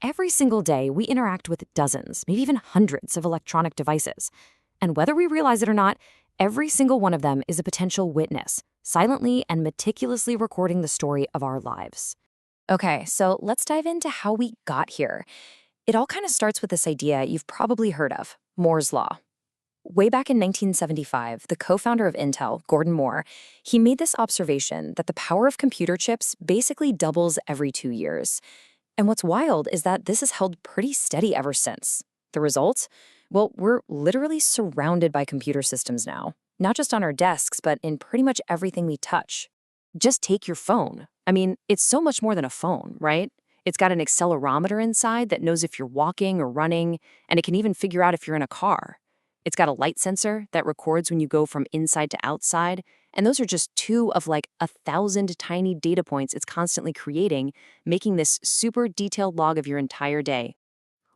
Every single day we interact with dozens, maybe even hundreds of electronic devices. And whether we realize it or not, every single one of them is a potential witness, silently and meticulously recording the story of our lives. Okay, so let's dive into how we got here. It all kind of starts with this idea you've probably heard of, Moore's Law. Way back in 1975, the co-founder of Intel, Gordon Moore, he made this observation that the power of computer chips basically doubles every 2 years. And what's wild is that this has held pretty steady ever since. The result? Well, we're literally surrounded by computer systems now, not just on our desks, but in pretty much everything we touch. Just take your phone. I mean, it's so much more than a phone, right? It's got an accelerometer inside that knows if you're walking or running, and it can even figure out if you're in a car. It's got a light sensor that records when you go from inside to outside, and those are just 2 of like 1,000 tiny data points it's constantly creating, making this super detailed log of your entire day.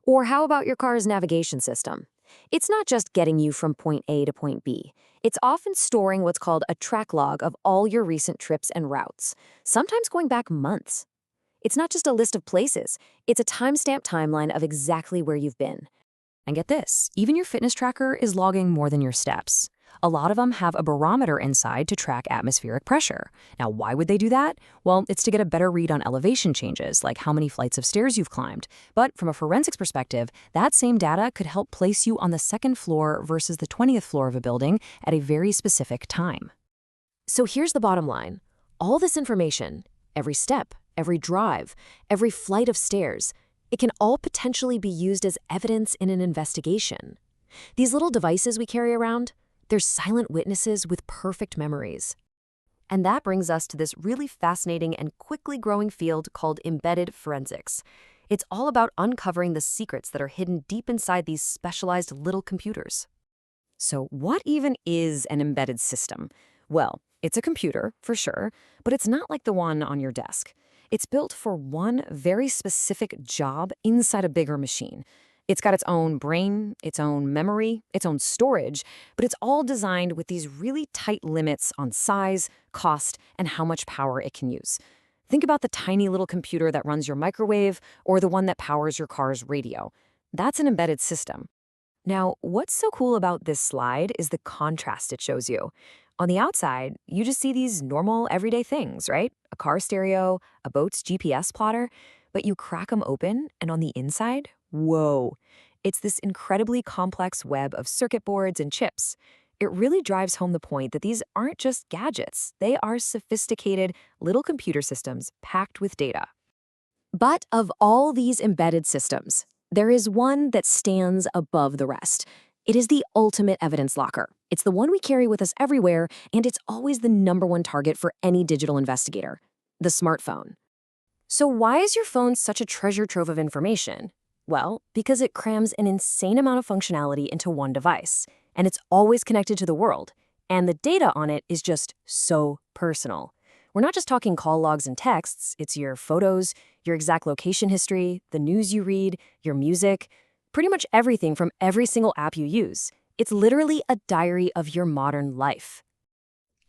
Or how about your car's navigation system? It's not just getting you from point A to point B. It's often storing what's called a track log of all your recent trips and routes, sometimes going back months. It's not just a list of places, it's a timestamp timeline of exactly where you've been. And get this, even your fitness tracker is logging more than your steps. A lot of them have a barometer inside to track atmospheric pressure. Now, why would they do that? Well, it's to get a better read on elevation changes, like how many flights of stairs you've climbed. But from a forensics perspective, that same data could help place you on the 2nd floor versus the 20th floor of a building at a very specific time. So here's the bottom line. All this information, every step, every drive, every flight of stairs, it can all potentially be used as evidence in an investigation. These little devices we carry around, they're silent witnesses with perfect memories. And that brings us to this really fascinating and quickly growing field called embedded forensics. It's all about uncovering the secrets that are hidden deep inside these specialized little computers. So what even is an embedded system? Well, it's a computer, for sure, but it's not like the one on your desk. It's built for one very specific job inside a bigger machine. It's got its own brain, its own memory, its own storage, but it's all designed with these really tight limits on size, cost, and how much power it can use. Think about the tiny little computer that runs your microwave or the one that powers your car's radio. That's an embedded system. Now, what's so cool about this slide is the contrast it shows you. On the outside, you just see these normal, everyday things, right? A car stereo, a boat's GPS plotter, but you crack them open, and on the inside, whoa, it's this incredibly complex web of circuit boards and chips. It really drives home the point that these aren't just gadgets. They are sophisticated little computer systems packed with data. But of all these embedded systems, there is one that stands above the rest. It is the ultimate evidence locker. It's the one we carry with us everywhere, and it's always the #1 target for any digital investigator, the smartphone. So why is your phone such a treasure trove of information? Well, because it crams an insane amount of functionality into one device, and it's always connected to the world, and the data on it is just so personal. We're not just talking call logs and texts, it's your photos, your exact location history, the news you read, your music, pretty much everything from every single app you use. It's literally a diary of your modern life.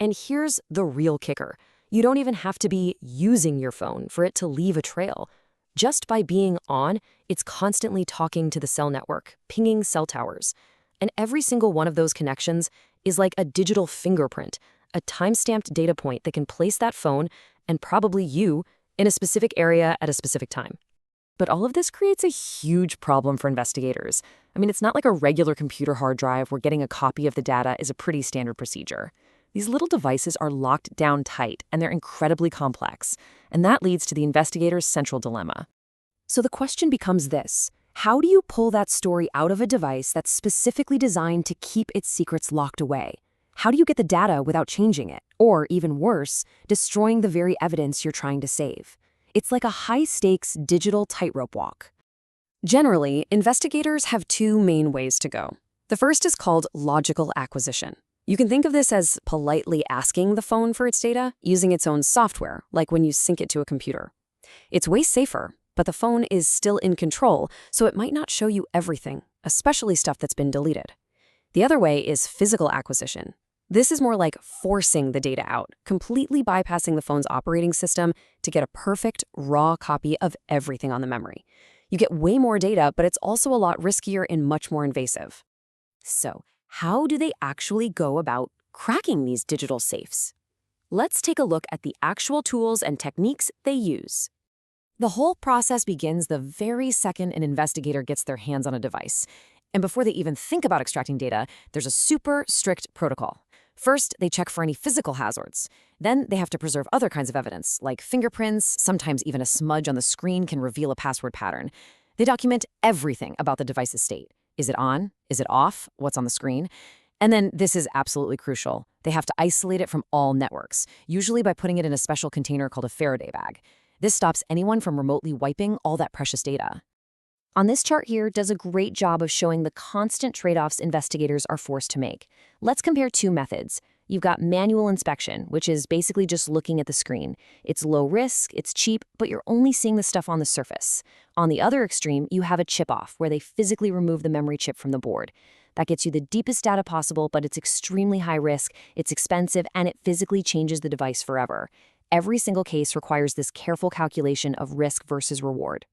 And here's the real kicker. You don't even have to be using your phone for it to leave a trail. Just by being on, it's constantly talking to the cell network, pinging cell towers. And every single one of those connections is like a digital fingerprint, a time-stamped data point that can place that phone, and probably you, in a specific area at a specific time. But all of this creates a huge problem for investigators. I mean, it's not like a regular computer hard drive where getting a copy of the data is a pretty standard procedure. These little devices are locked down tight, and they're incredibly complex. And that leads to the investigator's central dilemma. So the question becomes this: how do you pull that story out of a device that's specifically designed to keep its secrets locked away? How do you get the data without changing it? Or, even worse, destroying the very evidence you're trying to save? It's like a high-stakes digital tightrope walk. Generally, investigators have 2 main ways to go. The first is called logical acquisition. You can think of this as politely asking the phone for its data using its own software, like when you sync it to a computer. It's way safer, but the phone is still in control, so it might not show you everything, especially stuff that's been deleted. The other way is physical acquisition. This is more like forcing the data out, completely bypassing the phone's operating system to get a perfect, raw copy of everything on the memory. You get way more data, but it's also a lot riskier and much more invasive. So, how do they actually go about cracking these digital safes? Let's take a look at the actual tools and techniques they use. The whole process begins the very second an investigator gets their hands on a device. And before they even think about extracting data, there's a super strict protocol. First, they check for any physical hazards. Then they have to preserve other kinds of evidence, like fingerprints. Sometimes even a smudge on the screen can reveal a password pattern. They document everything about the device's state. Is it on? Is it off? What's on the screen? And then this is absolutely crucial. They have to isolate it from all networks, usually by putting it in a special container called a Faraday bag. This stops anyone from remotely wiping all that precious data. On this chart here does a great job of showing the constant trade-offs investigators are forced to make. Let's compare two methods. You've got manual inspection, which is basically just looking at the screen. It's low risk, it's cheap, but you're only seeing the stuff on the surface. On the other extreme, you have a chip-off, where they physically remove the memory chip from the board. That gets you the deepest data possible, but it's extremely high risk, it's expensive, and it physically changes the device forever. Every single case requires this careful calculation of risk versus reward.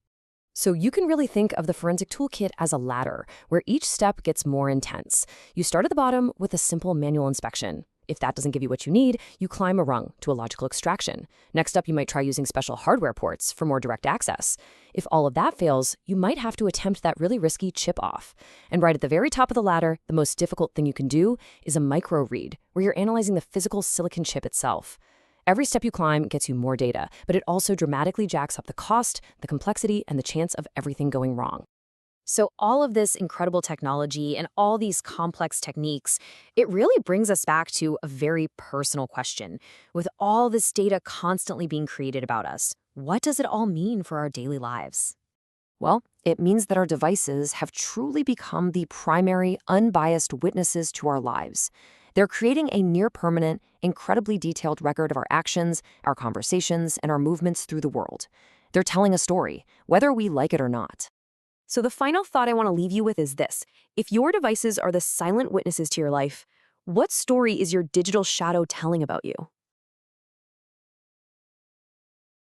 So you can really think of the forensic toolkit as a ladder, where each step gets more intense. You start at the bottom with a simple manual inspection. If that doesn't give you what you need, you climb a rung to a logical extraction. Next up, you might try using special hardware ports for more direct access. If all of that fails, you might have to attempt that really risky chip off. And right at the very top of the ladder, the most difficult thing you can do is a micro read, where you're analyzing the physical silicon chip itself. Every step you climb gets you more data, but it also dramatically jacks up the cost, the complexity, and the chance of everything going wrong. So all of this incredible technology and all these complex techniques, it really brings us back to a very personal question. With all this data constantly being created about us, what does it all mean for our daily lives? Well, it means that our devices have truly become the primary, unbiased witnesses to our lives. They're creating a near-permanent, incredibly detailed record of our actions, our conversations, and our movements through the world. They're telling a story, whether we like it or not. So the final thought I want to leave you with is this. If your devices are the silent witnesses to your life, what story is your digital shadow telling about you?